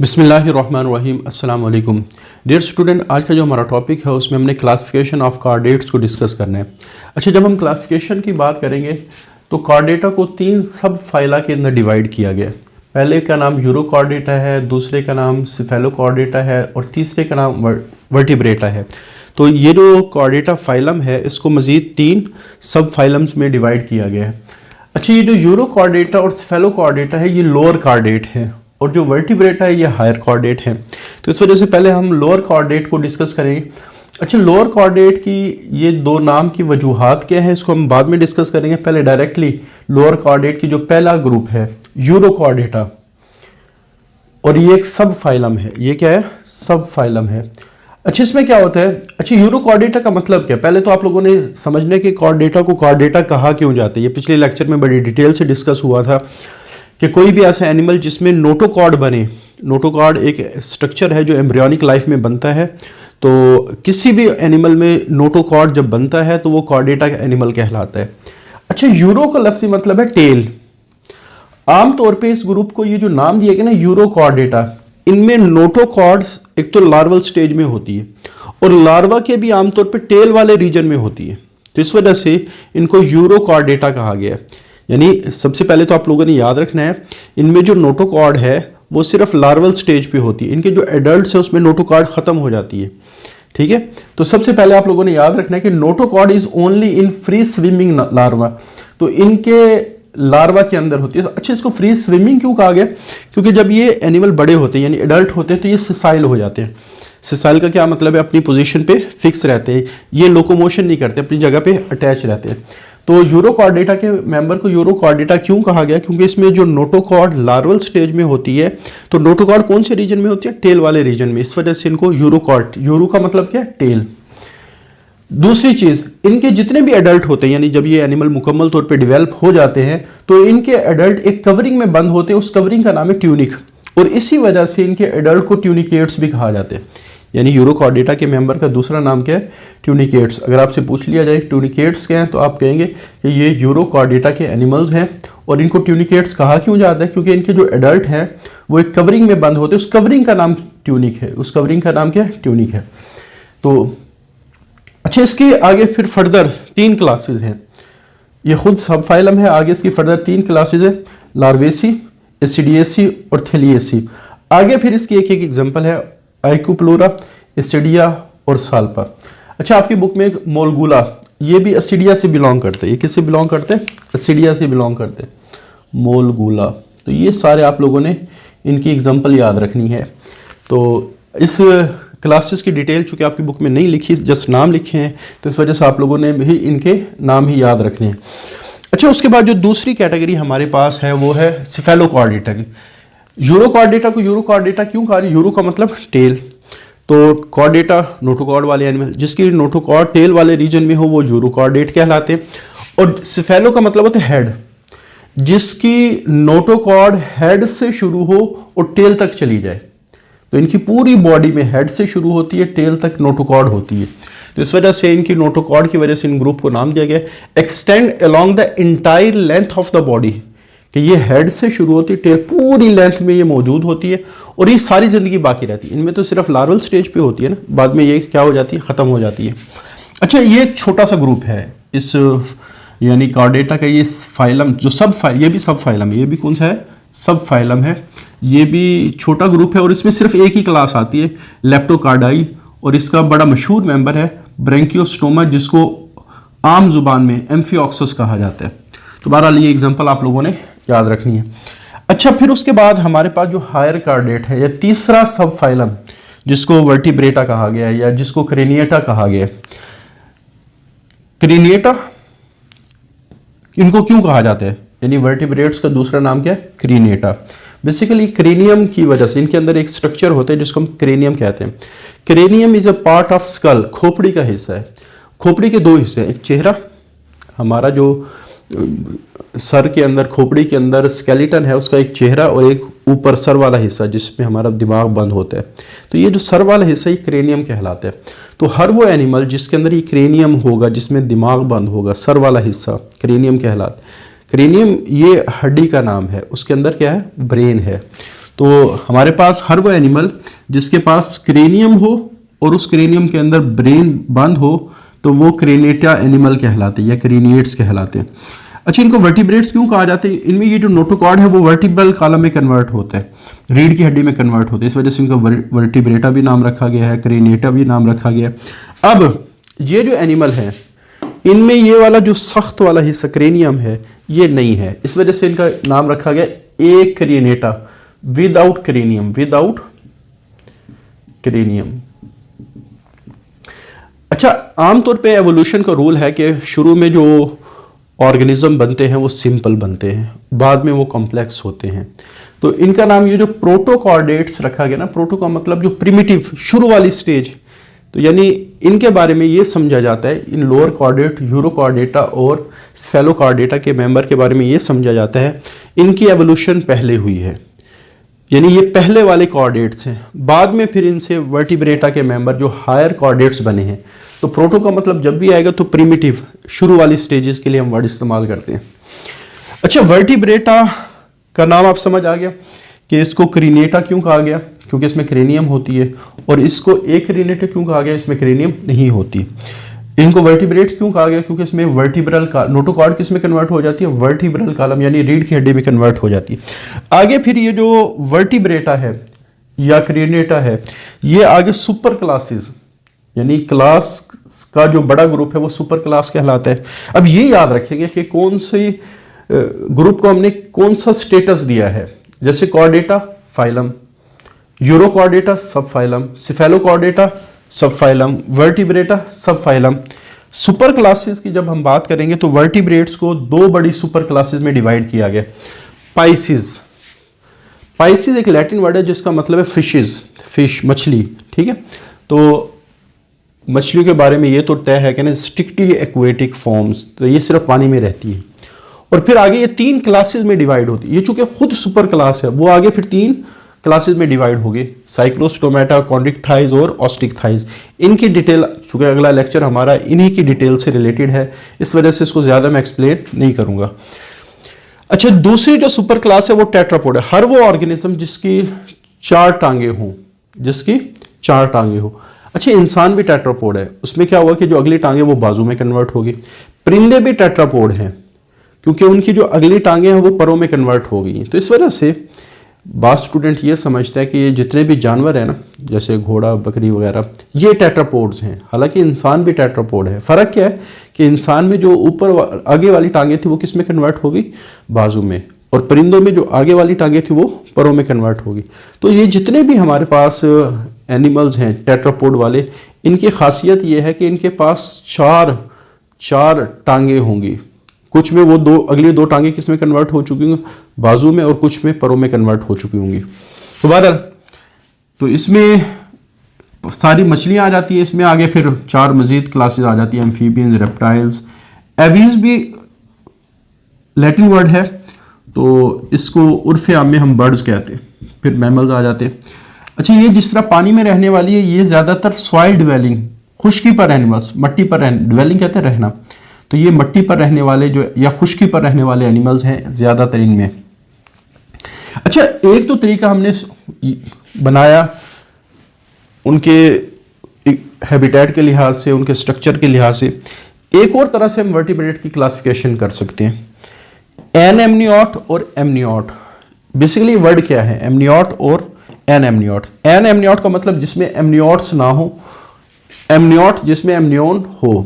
बिस्मिल्लाहिर्रहमानिर्रहीम अस्सलाम वालेकुम डियर स्टूडेंट। आज का जो हमारा टॉपिक है उसमें हमने क्लासिफिकेशन ऑफ कार्डेट्स को डिस्कस करना है। अच्छा, जब हम क्लासिफिकेशन की बात करेंगे तो कार्डेटा को तीन सब फाइला के अंदर डिवाइड किया गया है। पहले का नाम यूरो कार्डेटा है, दूसरे का नाम सिफेलो कार्डेटा है और तीसरे का नाम वर्टिब्रेटा है। तो ये जो कार्डेटा फाइलम है इसको मज़ीद तीन सब फाइलम्स में डिवाइड किया गया है। अच्छा, ये जो यूरो कार्डेटा और सिफेलो कार्डेटा है ये लोअर कार्डेट है और जो वर्टिब्रेटा है ये हायर कॉर्डेट है। तो इस वजह से पहले हम लोअर कॉर्डेट को डिस्कस करेंगे। अच्छा, लोअर कॉर्डेट की ये दो नाम की वजूहात क्या है इसको हम बाद में डिस्कस करेंगे। पहले डायरेक्टली लोअर कॉर्डेट की जो पहला ग्रुप है यूरो कॉर्डेटा, और ये एक सब फाइलम है। ये क्या है? सब फाइलम है। अच्छा, इसमें क्या होता है? अच्छा, यूरो कॉर्डेटा का मतलब क्या है? पहले तो आप लोगों ने समझने कि कॉर्डेटा को कॉर्डेटा कहा क्यों जाता है। ये पिछले लेक्चर में बड़ी डिटेल से डिस्कस हुआ था कि कोई भी ऐसा एनिमल जिसमें नोटोकॉर्ड बने, नोटोकॉर्ड एक स्ट्रक्चर है जो एम्ब्रियोनिक लाइफ में बनता है, तो किसी भी एनिमल में नोटोकॉर्ड जब बनता है तो वो कॉर्डेटा का एनिमल कहलाता है। अच्छा, यूरो का लफ्ज़ी मतलब है टेल। आमतौर पे इस ग्रुप को ये जो नाम दिया गया ना यूरो कॉर्डेटा, इनमें नोटोकॉर्ड्स एक तो लार्वल स्टेज में होती है और लार्वा के भी आमतौर पे टेल वाले रीजन में होती है। तो इस वजह से इनको यूरो कॉर्डेटा कहा गया है। यानी सबसे पहले तो आप लोगों ने याद रखना है इनमें जो नोटोकॉर्ड है वो सिर्फ लार्वल स्टेज पे होती है। इनके जो एडल्ट्स है उसमें नोटोकॉर्ड खत्म हो जाती है। ठीक है, तो सबसे पहले आप लोगों ने याद रखना है कि notochord is only in free swimming larva. तो इनके लार्वा के अंदर होती है। अच्छा, इसको फ्री स्विमिंग क्यों कहा गया? क्योंकि जब ये एनिमल बड़े होते हैं यानी एडल्ट होते हैं तो ये सिसाइल हो जाते हैं। सिसाइल का क्या मतलब है? अपनी पोजीशन पे फिक्स रहते हैं, ये लोकोमोशन नहीं करते, अपनी जगह पे अटैच रहते हैं। तो यूरो कॉर्डेटा के मेंबर को यूरो कॉर्डेटा क्यों कहा गया? क्योंकि इसमें जो नोटोकॉर्ड लार्वल स्टेज में होती है, तो नोटोकॉर्ड कौन से रीजन में होती है? टेल वाले रीजन में। इस वजह से इनको यूरोकॉर्ड, यूरो का मतलब क्या है? टेल। दूसरी चीज, इनके जितने भी एडल्ट होते हैं यानी जब ये एनिमल मुकम्मल तौर पे डेवलप हो जाते हैं तो इनके एडल्ट एक कवरिंग में बंद होते हैं, उस कवरिंग का नाम है ट्यूनिक, और इसी वजह से इनके एडल्ट को ट्यूनिकेट्स भी कहा जाते हैं। यानी यूरो कॉर्डेटा के मेंबर का दूसरा नाम क्या है? ट्यूनिकेट्स। अगर आपसे पूछ लिया जाए ट्यूनिकेट्स क्या हैं तो आप कहेंगे कि ये यूरो कॉर्डेटा के एनिमल्स हैं। और इनको ट्यूनिकेट्स कहा क्यों जाता है? क्योंकि इनके जो एडल्ट हैं वो एक कवरिंग में बंद होते हैं, उस कवरिंग का नाम ट्यूनिक है। उस कवरिंग का नाम क्या है? ट्यूनिक है। तो अच्छा, इसके आगे फिर फर्दर तीन क्लासेज हैं। ये खुद सब फाइलम है, आगे इसकी फर्दर तीन क्लासेज है, लार्वेसी, एसिडिएसी और थेलिएसी। आगे फिर इसकी एक एक एग्जांपल है, आइकोप्लोरा, एसिडिया और साल्पा। अच्छा, आपकी बुक में एक मोलगुला, ये भी एसिडिया से बिलोंग करते हैं। ये किससे बिलोंग करते हैं? एसिडिया से बिलोंग करते हैं, मोलगुला। तो ये सारे आप लोगों ने इनकी एग्जांपल याद रखनी है। तो इस क्लासेस की डिटेल चूँकि आपकी बुक में नहीं लिखी, जस्ट नाम लिखे हैं, तो इस वजह से आप लोगों ने भी इनके नाम ही याद रखने हैं। अच्छा, उसके बाद जो दूसरी कैटेगरी हमारे पास है वो है सिफेलो कॉर्डेटा की। यूरो कॉर्डेटा को यूरो कॉर्डेटा क्यों कहा? यूरो का मतलब टेल। तो कॉर्डेटा नोटोकॉर्ड वाले एनिमल, जिसकी नोटोकॉर्ड टेल वाले रीजन में हो वो यूरो कॉर्डेट कहलाते हैं। और सिफेलो का मतलब होता है हेड, जिसकी नोटोकॉर्ड हेड से शुरू हो और टेल तक चली जाए। तो इनकी पूरी बॉडी में हेड से शुरू होती है, टेल तक नोटोकॉर्ड होती है। तो इस वजह से इनकी नोटोकॉर्ड की वजह से इन ग्रुप को नाम दिया गया extend along the entire length of the body, कि ये हेड से शुरू होती है, टेल पूरी लेंथ में ये मौजूद होती है और ये सारी जिंदगी बाकी रहती है। इनमें तो सिर्फ लार्वल स्टेज पे होती है ना, बाद में ये क्या हो जाती है? खत्म हो जाती है। अच्छा, ये एक छोटा सा ग्रुप है इस यानी कॉर्डेटा का। ये फाइलम जो ये भी सब फाइलम है, ये भी कौन सा है? सब फाइलम है। ये भी छोटा ग्रुप है और इसमें सिर्फ एक ही क्लास आती है, लेप्टोकार्डाई, और इसका बड़ा मशहूर मेंबर है ब्रैंकियोस्टोमा, जिसको आम जुबान में एम्फिऑक्सस कहा जाता है। तो बहरहाल ये एग्जांपल आप लोगों ने याद रखनी है। अच्छा, फिर उसके बाद हमारे पास जो हायर कार्डेट है या तीसरा सब फाइलम, जिसको वर्टिब्रेटा कहा गया है या जिसको क्रेनिएटा कहा गया है। क्रेनिएटा इनको क्यों कहा जाता है? यानी वर्टिब्रेट्स का दूसरा नाम क्या है? क्रेनिएटा। बेसिकली क्रेनियम की वजह से इनके अंदर एक स्ट्रक्चर होता है जिसको हम क्रेनियम कहते हैं। Cranium is a part of skull, खोपड़ी का हिस्सा है। खोपड़ी के दो हिस्से हैं, एक चेहरा, हमारा जो सर के अंदर खोपड़ी के अंदर स्केलेटन है उसका एक चेहरा, और एक ऊपर सर वाला हिस्सा जिसमें हमारा दिमाग बंद होता है। तो ये जो सर वाला हिस्सा ये क्रेनियम कहलाता है। तो हर वो एनिमल जिसके अंदर ये क्रेनियम होगा, जिसमें दिमाग बंद होगा, सर वाला हिस्सा क्रेनियम कहलाता है। क्रेनियम ये हड्डी का नाम है, उसके अंदर क्या है? ब्रेन है। तो हमारे पास हर वो एनिमल जिसके पास क्रेनियम हो और उस क्रेनियम के अंदर ब्रेन बंद हो तो वो क्रेनेटा एनिमल कहलाते हैं या क्रेनिएट्स कहलाते हैं। अच्छा, इनको वर्टिब्रेट्स क्यों कहा जाता है? इनमें ये जो नोटोकॉर्ड है वो वर्टिब्रल कॉलम में कन्वर्ट होता है, रीढ़ की हड्डी में कन्वर्ट होता है, इस वजह से इनका वर्टिब्रेटा भी नाम रखा गया है, क्रेनेटा भी नाम रखा गया है। अब ये जो एनिमल है इनमें ये वाला जो सख्त वाला हिस्सा क्रेनियम है ये नहीं है, इस वजह से इनका नाम रखा गया ए क्रेनेटा, विदाउट क्रेनियम, विदाउट क्रेनियम। अच्छा, आमतौर पे एवोल्यूशन का रूल है कि शुरू में जो ऑर्गेनिज्म बनते हैं वो सिंपल बनते हैं, बाद में वो कॉम्प्लेक्स होते हैं। तो इनका नाम ये जो प्रोटोकॉर्डेट्स रखा गया ना, प्रोटो का मतलब जो प्रिमिटिव शुरू वाली स्टेज, तो यानी इनके बारे में ये समझा जाता है, इन लोअर कॉर्डेट, यूरोकॉर्डेटा और स्फेलोकॉर्डेटा के मेंबर के बारे में ये समझा जाता है इनकी एवोल्यूशन पहले हुई है, यानी ये पहले वाले कॉर्डेट्स हैं, बाद में फिर इनसे वर्टिब्रेटा के मेंबर जो हायर कॉर्डेट्स बने हैं। तो प्रोटो का मतलब जब भी आएगा तो प्रिमिटिव, शुरू वाली स्टेजेस के लिए हम वर्ड इस्तेमाल करते हैं। अच्छा, वर्टिब्रेटा का नाम आप समझ आ गया कि इसको क्रीनेटा क्यों कहा गया, क्योंकि इसमें क्रेनियम होती है, और इसको एक्रीनेटा क्यों कहा गया, इसमें क्रेनियम नहीं होती। इनको वर्टिब्रेट्स क्यों कहा गया, क्योंकि इसमें वर्टिब्रल का नोटोकॉर्ड किस में कन्वर्ट हो जाती है, वर्टिब्रल कॉलम यानी रीढ़ की हड्डी में कन्वर्ट हो जाती है। आगे फिर ये जो वर्टिब्रेटा है या क्रेनेटा है ये आगे सुपर क्लासेस, यानी क्लास का जो बड़ा ग्रुप है वो सुपर क्लास कहलाता है। अब ये याद रखेंगे कि कौन से ग्रुप को हमने कौन सा स्टेटस दिया है, जैसे कॉर्डेटा फाइलम, यूरोकॉर्डेटा सब फाइलम, सिफेलोकॉर्डेटा सब फाइलम, वर्टिब्रेटा सब फाइलम। सुपर क्लासेस की जब हम बात करेंगे तो वर्टिब्रेट्स को दो बड़ी सुपर क्लासेस में डिवाइड किया गया। पाइसिस, पाइसिस एक लैटिन वर्ड है जिसका मतलब है फिशेस, फिश मछली, ठीक है। तो मछलियों के बारे में ये तो तय है कि ना स्ट्रिक्टली एक्वेटिक फॉर्म्स, तो ये सिर्फ पानी में रहती है। और फिर आगे ये तीन क्लासेस में डिवाइड होती है, ये चूंकि खुद सुपर क्लास है वो आगे फिर तीन क्लासेस में डिवाइड हो गए, साइक्लोस्टोमेटा, कॉन्ड्रिक्टाइज और ऑस्टिकथाइज। इनकी डिटेल, चूंकि अगला लेक्चर हमारा इन्हीं की डिटेल से रिलेटेड है, इस वजह से इसको ज्यादा मैं एक्सप्लेन नहीं करूंगा। अच्छा, दूसरी जो सुपर क्लास है वो टेट्रापोड है, हर वो ऑर्गेनिज्म जिसकी चार टांगे हों, जिसकी चार टांगे हो। अच्छा, इंसान भी टेट्रापोड है, उसमें क्या हुआ कि जो अगली टांगे वो बाजू में कन्वर्ट होगी। परिंदे भी टेट्रापोड हैं क्योंकि उनकी जो अगली टांगे हैं वो परों में कन्वर्ट हो गई। तो इस वजह से बात स्टूडेंट ये समझता है कि ये जितने भी जानवर हैं ना, जैसे घोड़ा, बकरी वगैरह, ये टेट्रापोड्स हैं, हालांकि इंसान भी टेट्रापोड है। फर्क क्या है कि इंसान में जो ऊपर आगे वाली टांगे थी वो किस में कन्वर्ट हो गई, बाजू में, और परिंदों में जो आगे वाली टांगे थी वो परों में कन्वर्ट होगी। तो ये जितने भी हमारे पास एनिमल्स हैं टेट्रापोड वाले, इनकी खासियत ये है कि इनके पास चार टांगे होंगी, कुछ में वो दो अगली दो टांगे किस में कन्वर्ट हो चुकी होंगी, बाजू में, और कुछ में परों में कन्वर्ट हो चुकी होंगी। तो बहरहाल, तो इसमें सारी मछलियां आ जाती है, इसमें आगे फिर चार मजीद क्लासेस आ जाती है, एम्फीबियंस, रेप्टाइल्स। एवीज भी लैटिन वर्ड है, तो इसको उर्फ आम में हम बर्ड्स कहते हैं। फिर मैमल्स आ जाते हैं। अच्छा, ये जिस तरह पानी में रहने वाली है, ये ज्यादातर सॉइल डिवेलिंग, खुश्की पर रहने वाले, मट्टी पर रहने, डिवेलिंग कहते हैं रहना, तो ये मट्टी पर रहने वाले जो या खुश्की पर रहने वाले एनिमल्स हैं ज्यादातर इनमें। अच्छा, एक तो तरीका हमने बनाया उनके हैबिटेट के लिहाज से, उनके स्ट्रक्चर के लिहाज से। एक और तरह से हम वर्टिब्रेट की क्लासिफिकेशन कर सकते हैं, एनएमनियोट और एमनियोट। बेसिकली वर्ड क्या है, एमनियोट और एनएमनियोट। एनएमनियोट का मतलब जिसमें एमनियोट्स ना हो, एमनियोट जिसमें एमनियोन हो।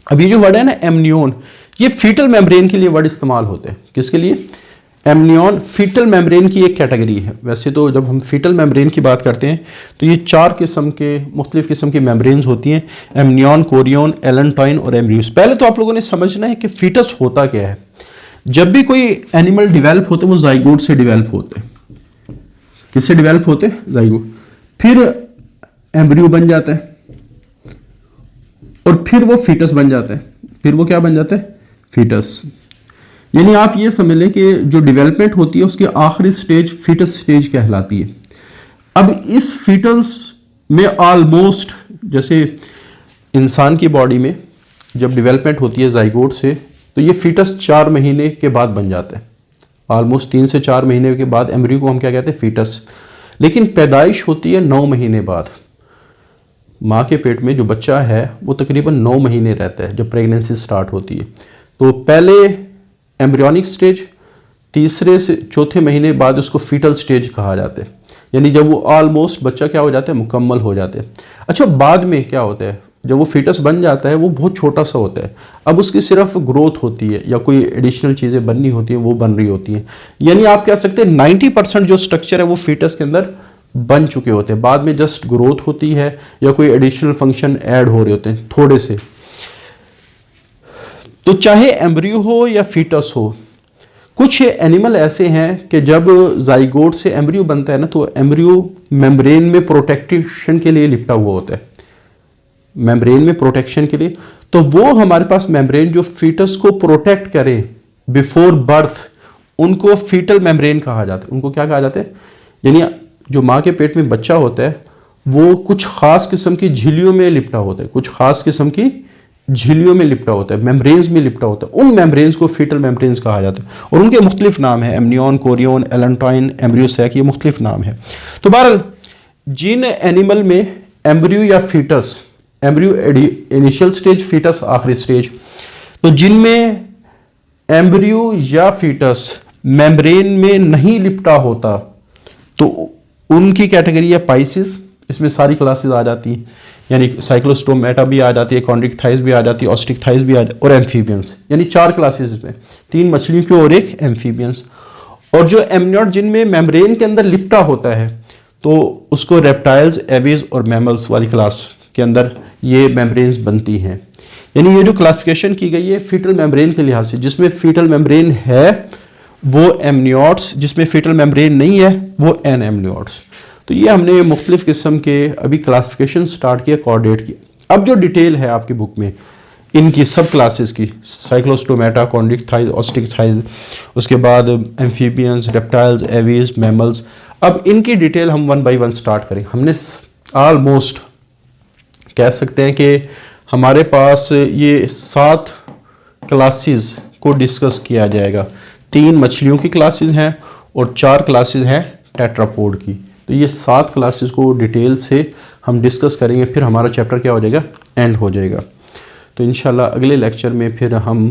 अब ये जो वर्ड है ना एमनियोन, ये फीटल मेम्ब्रेन के लिए वर्ड इस्तेमाल होते हैं। किसके लिए? एमनियोन फीटल मेम्ब्रेन की एक कैटेगरी है। वैसे तो जब हम फीटल मेम्ब्रेन की बात करते हैं तो ये चार किस्म के मुख्तलिफ किस्म की मेम्ब्रेन्स होती हैं, एमनियोन, कोरियोन, एलेंटॉइन और एम्ब्रियोस। पहले तो आप लोगों ने समझना है कि फीटस होता क्या है। जब भी कोई एनिमल डिवेल्प होते हैं वो जाइगोट से डिवेल्प होते हैं। किससे डिवेल्प होते हैं? जाइगोट। फिर एम्ब्रियो बन जाता है और फिर वो फीटस बन जाता है। फिर वो क्या बन जाता है? फीटस। यानी आप ये समझ लें कि जो डेवलपमेंट होती है उसकी आखिरी स्टेज फीटस स्टेज कहलाती है। अब इस फीटस में ऑलमोस्ट, जैसे इंसान की बॉडी में जब डेवलपमेंट होती है जाइगोट से, तो ये फीटस 4 महीने के बाद बन जाता है। ऑलमोस्ट 3 से 4 महीने के बाद एम्ब्रियो को हम क्या कहते हैं, फीटस। लेकिन पैदाइश होती है 9 महीने बाद। माँ के पेट में जो बच्चा है वो तकरीबन 9 महीने रहता है जब प्रेगनेंसी स्टार्ट होती है। तो पहले एम्ब्रियोनिक स्टेज, तीसरे से चौथे महीने बाद उसको फीटल स्टेज कहा जाता है, यानी जब वो ऑलमोस्ट बच्चा क्या हो जाता है, मुकम्मल हो जाते हैं। अच्छा, बाद में क्या होता है, जब वो फीटस बन जाता है वो बहुत छोटा सा होता है, अब उसकी सिर्फ ग्रोथ होती है या कोई एडिशनल चीज़ें बननी होती हैं वो बन रही होती हैं। यानी आप कह सकते हैं 90% जो स्ट्रक्चर है वो फीटस के अंदर बन चुके होते हैं, बाद में जस्ट ग्रोथ होती है या कोई एडिशनल फंक्शन ऐड हो रहे होते हैं थोड़े से। तो चाहे एम्ब्रियो हो या फीटस हो, कुछ एनिमल ऐसे हैं कि जब जाइगोट से एम्ब्रियो बनता है ना, तो एम्ब्रियो मेम्ब्रेन में प्रोटेक्शन के लिए लिपटा हुआ होता है, मेम्ब्रेन में प्रोटेक्शन के लिए। तो वो हमारे पास मेम्ब्रेन जो फीटस को प्रोटेक्ट करे बिफोर बर्थ, उनको फीटल मेम्ब्रेन कहा जाता है। उनको क्या कहा जाता है, यानी जो माँ के पेट में बच्चा होता है वो कुछ खास किस्म की झिल्लियों में लिपटा होता है, कुछ खास किस्म की झिल्लियों में लिपटा होता है, मेम्ब्रेन्स में लिपटा होता है। उन मेम्ब्रेन्स को फीटल मेम्ब्रेन्स कहा जाता है और उनके मुख्तलिफ नाम है, एमनियन, कोरियन, एलेंटाइन, एम्ब्रियोसैक, ये मुख्तलिफ नाम है। तो बहरहाल जिन एनिमल में एम्ब्रियो या foetus, embryo initial stage, foetus आखिरी स्टेज, तो जिनमें एम्ब्रियो या फीटस मेम्ब्रेन में नहीं लिपटा होता तो उनकी कैटेगरी है पाइसिस। इसमें सारी क्लासेस आ जाती हैं, यानी साइक्लोस्टोमेटा भी आ जाती है, कॉन्ड्रिक्थाइस भी आ जाती है, ऑस्ट्रिक्थाइस भी आ जाती है, और एम्फीबियंस, यानी 4 क्लासेस इसमें, 3 मछलियों की और 1 एम्फीबियंस। और जो एमनियट जिनमें मेम्ब्रेन के अंदर लिपटा होता है तो उसको रेप्टाइल्स, एवीज और मैमल्स वाली क्लास के अंदर ये मेम्ब्रेन्स बनती हैं। यानी ये जो क्लासिफिकेशन की गई है फीटल मेम्ब्रेन के लिहाज से, जिसमें फीटल मेम्ब्रेन है वो एमनियट्स, जिसमें फीटल मेम्ब्रेन नहीं है वो एनएमनियट्स। तो ये हमने मुख्तलिफ किस्म के अभी क्लासिफिकेशन स्टार्ट किया कॉर्डेट की। अब जो डिटेल है आपकी बुक में इनकी सब क्लासेस की, साइक्लोस्टोमेटा, कॉन्ड्रिक्थाइस, ऑस्ट्रिक्थाइस, उसके बाद एम्फीबियंस, रेप्टाइल्स, एवीज, मैमल्स, अब इनकी डिटेल हम 1 बाय 1 स्टार्ट करें। हमने ऑलमोस्ट कह सकते हैं कि हमारे पास ये 7 क्लासेस को डिस्कस किया जाएगा। 3 मछलियों की क्लासेस हैं और 4 क्लासेस हैं टेट्रापोड की। तो ये 7 क्लासेस को डिटेल से हम डिस्कस करेंगे, फिर हमारा चैप्टर क्या हो जाएगा, एंड हो जाएगा। तो इंशाल्लाह अगले लेक्चर में फिर हम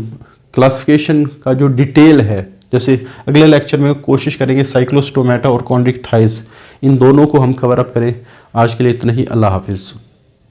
क्लासिफिकेशन का जो डिटेल है, जैसे अगले लेक्चर में कोशिश करेंगे साइक्लोस्टोमेटा और कॉन्ड्रिक्थाइस, इन दोनों को हम कवर अप करें। आज के लिए इतना ही, अल्लाह हाफिज़।